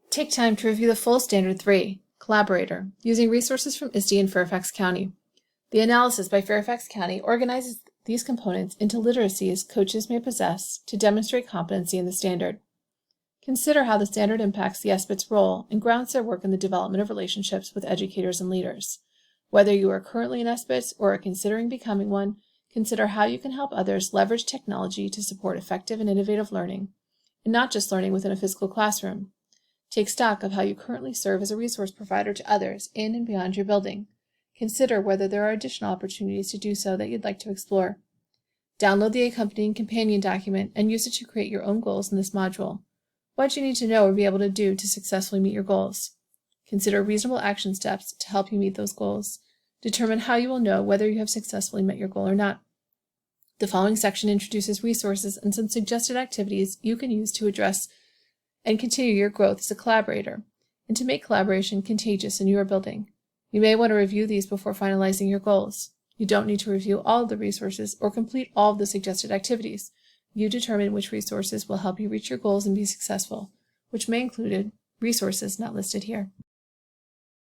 Take time to review the full Standard 3, Collaborator, using resources from ISTE and Fairfax County. The analysis by Fairfax County organizes these components into literacies coaches may possess to demonstrate competency in the standard. Consider how the standard impacts the SBIT's role and grounds their work in the development of relationships with educators and leaders. Whether you are currently an SBIT or are considering becoming one, consider how you can help others leverage technology to support effective and innovative learning, and not just learning within a physical classroom. Take stock of how you currently serve as a resource provider to others in and beyond your building. Consider whether there are additional opportunities to do so that you'd like to explore. Download the accompanying companion document and use it to create your own goals in this module. What you need to know or be able to do to successfully meet your goals. Consider reasonable action steps to help you meet those goals. Determine how you will know whether you have successfully met your goal or not. The following section introduces resources and some suggested activities you can use to address and continue your growth as a collaborator, and to make collaboration contagious in your building. You may want to review these before finalizing your goals. You don't need to review all of the resources or complete all of the suggested activities. You determine which resources will help you reach your goals and be successful, which may include resources not listed here.